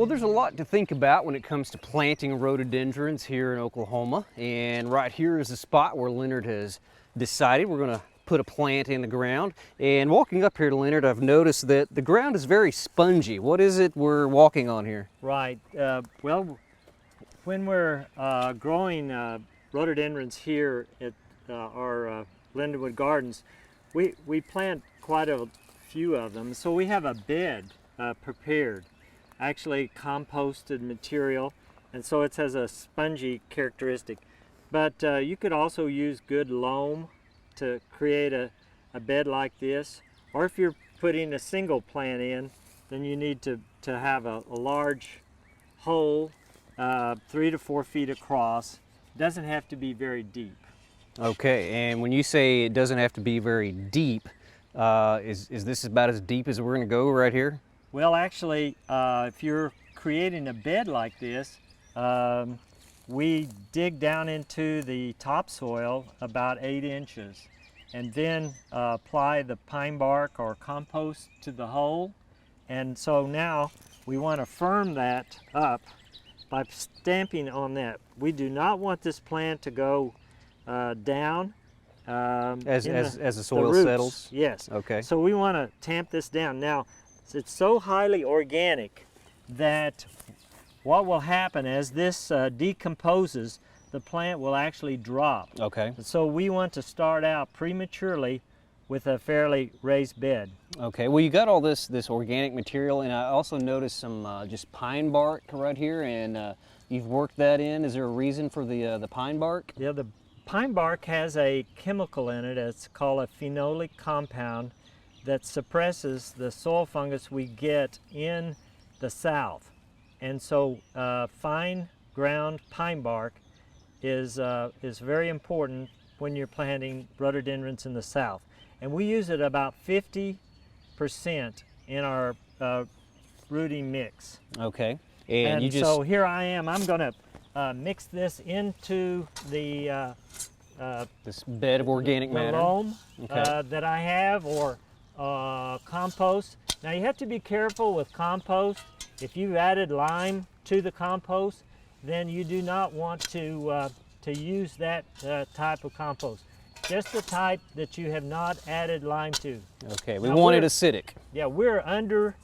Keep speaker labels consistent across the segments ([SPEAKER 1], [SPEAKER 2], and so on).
[SPEAKER 1] Well, there's a lot to think about when it comes to planting rhododendrons here in Oklahoma. And right here is the spot where Leonard has decided we're going to put a plant in the ground. And walking up here to Leonard, I've noticed that the ground is very spongy. What is it we're walking on here?
[SPEAKER 2] Right. Well, when we're growing rhododendrons here at our Lindenwood Gardens, we plant quite a few of them. So we have a bed prepared, actually composted material, and so it has a spongy characteristic. But you could also use good loam to create a bed like this, or if you're putting a single plant in, then you need to have a large hole 3 to 4 feet across. It doesn't have to be very deep.
[SPEAKER 1] Okay, and when you say it doesn't have to be very deep, is this about as deep as we're going to go right here?
[SPEAKER 2] Well, actually, if you're creating a bed like this, we dig down into the topsoil about 8 inches and then apply the pine bark or compost to the hole. And so now we want to firm that up by stamping on that. We do not want this plant to go down
[SPEAKER 1] as the soil settles?
[SPEAKER 2] Yes.
[SPEAKER 1] Okay.
[SPEAKER 2] So we want to tamp this down. Now, it's so highly organic that what will happen as this decomposes, the plant will actually drop.
[SPEAKER 1] Okay.
[SPEAKER 2] So we want to start out prematurely with a fairly raised bed.
[SPEAKER 1] Okay, well, you got all this organic material, and I also noticed some just pine bark right here, and you've worked that in. Is there a reason for the pine bark?
[SPEAKER 2] Yeah, the pine bark has a chemical in it. It's called a phenolic compound that suppresses the soil fungus we get in the south. And so fine ground pine bark is very important when you're planting rhododendrons in the south. And we use it about 50% in our rooting mix.
[SPEAKER 1] Okay. And you just...
[SPEAKER 2] so here I am. I'm going to mix this into the
[SPEAKER 1] this bed of organic matter.
[SPEAKER 2] Loam that I have, or compost. Now you have to be careful with compost. If you've added lime to the compost, then you do not want to use that type of compost. Just the type that you have not added lime to.
[SPEAKER 1] Okay, we want it acidic.
[SPEAKER 2] Yeah, we're under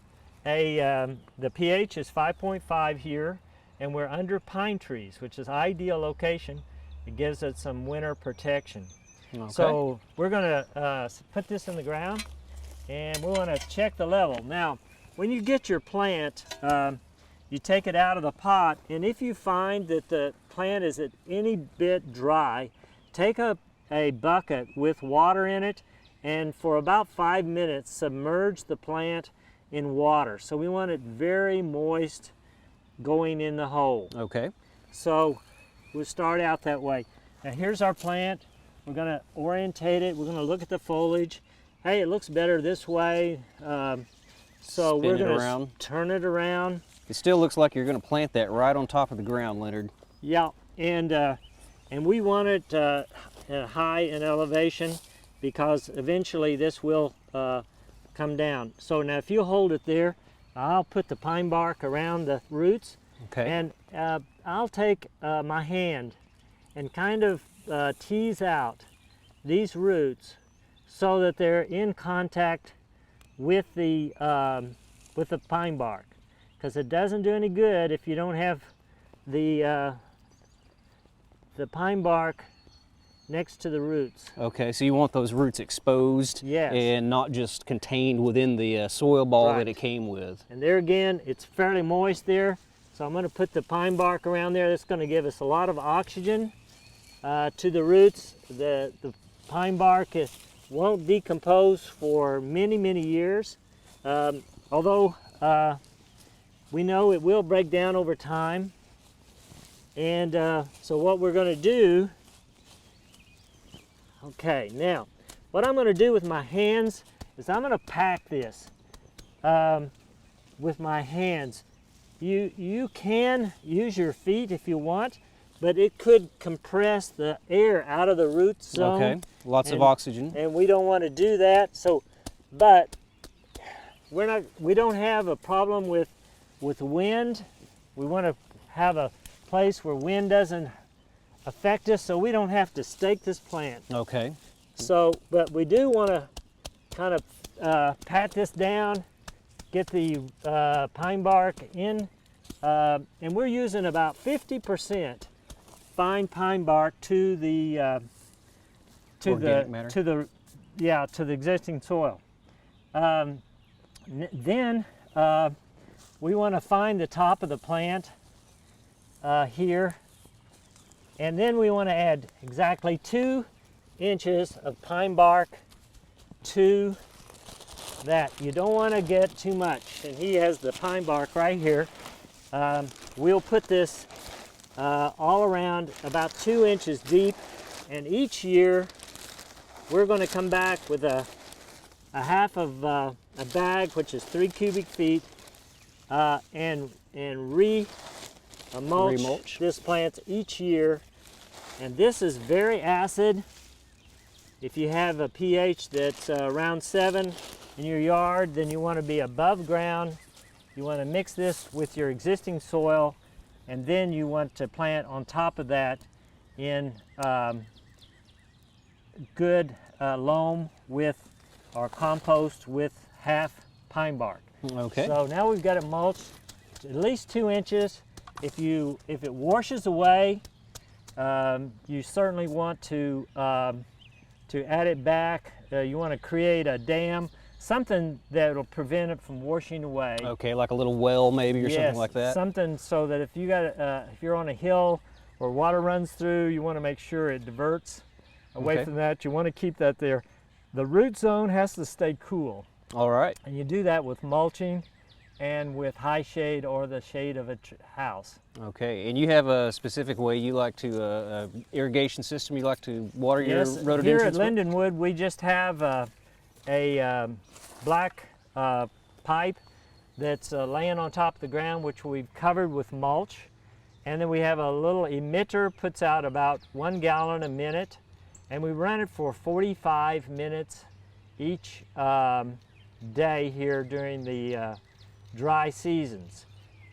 [SPEAKER 2] the pH is 5.5 here, and we're under pine trees, which is ideal location. It gives it some winter protection. Okay. So we're going to put this in the ground, and we want to check the level. Now, when you get your plant, you take it out of the pot, and if you find that the plant is at any bit dry, take a bucket with water in it, and for about 5 minutes submerge the plant in water. So we want it very moist going in the hole.
[SPEAKER 1] Okay.
[SPEAKER 2] So we'll start out that way. Now here's our plant. We're going to orientate it. We're going to look at the foliage. Hey, it looks better this way. So we're going to turn it around.
[SPEAKER 1] It still looks like you're going to plant that right on top of the ground, Leonard.
[SPEAKER 2] Yeah, and we want it high in elevation because eventually this will come down. So now if you hold it there, I'll put the pine bark around the roots.
[SPEAKER 1] Okay.
[SPEAKER 2] And I'll take my hand and kind of tease out these roots so that they're in contact with the pine bark, because it doesn't do any good if you don't have the pine bark next to the roots.
[SPEAKER 1] Okay, so you want those roots exposed.
[SPEAKER 2] Yes.
[SPEAKER 1] And not just contained within the soil ball that it came with.
[SPEAKER 2] And there again, it's fairly moist there, so I'm going to put the pine bark around there. That's going to give us a lot of oxygen to the roots. The pine bark won't decompose for many, many years, although we know it will break down over time. And so what we're going to do, okay, now what I'm going to do with my hands is I'm going to pack this with my hands. You can use your feet if you want, but it could compress the air out of the root zone.
[SPEAKER 1] Okay, lots of oxygen.
[SPEAKER 2] And we don't want to do that. So, but we don't have a problem with with wind, we want to have a place where wind doesn't affect us, so we don't have to stake this plant.
[SPEAKER 1] Okay.
[SPEAKER 2] So, but we do want to kind of pat this down, get the pine bark in, and we're using about 50% fine pine bark to the
[SPEAKER 1] Organic matter?
[SPEAKER 2] to the existing soil. Then we want to find the top of the plant here, and then we want to add exactly 2 inches of pine bark to that. You don't want to get too much, and he has the pine bark right here. We'll put this all around about 2 inches deep, and each year we're going to come back with a half of a bag, which is 3 cubic feet, and mulch this plant each year. And this is very acid. If you have a pH that's around 7 in your yard, then you want to be above ground. You want to mix this with your existing soil, and then you want to plant on top of that in good loam with or compost with half pine bark.
[SPEAKER 1] Okay.
[SPEAKER 2] So now we've got it mulched at least 2 inches. If it washes away, you certainly want to add it back. You want to create a dam, something that will prevent it from washing away.
[SPEAKER 1] Okay, like a little well maybe or something like that.
[SPEAKER 2] Something so that if you're on a hill where water runs through, you want to make sure it diverts away from that. You want to keep that there. The root zone has to stay cool.
[SPEAKER 1] All right.
[SPEAKER 2] And you do that with mulching and with high shade or the shade of a house.
[SPEAKER 1] Okay, and you have a specific way you like to, irrigation system you like to water your rhododendrons
[SPEAKER 2] Here at
[SPEAKER 1] with?
[SPEAKER 2] Lindenwood, we just have a black pipe that's laying on top of the ground, which we've covered with mulch. And then we have a little emitter, puts out about 1 gallon a minute, and we run it for 45 minutes each day here during the dry seasons.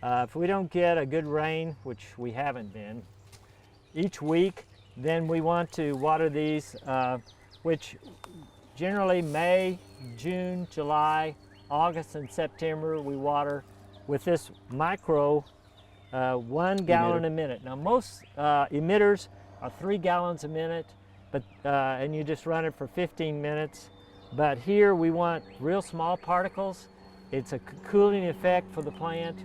[SPEAKER 2] If we don't get a good rain, which we haven't been, each week, then we want to water these, which generally May, June, July, August, and September we water with this micro 1 gallon a minute. Now most emitters are 3 gallons a minute, but and you just run it for 15 minutes. But here we want real small particles. It's a cooling effect for the plant,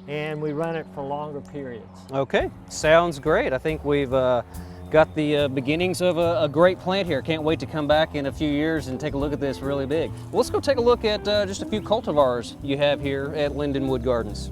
[SPEAKER 2] and we run it for longer periods.
[SPEAKER 1] Okay, sounds great. I think we've got the beginnings of a great plant here. Can't wait to come back in a few years and take a look at this really big. Well, let's go take a look at just a few cultivars you have here at Lindenwood Gardens.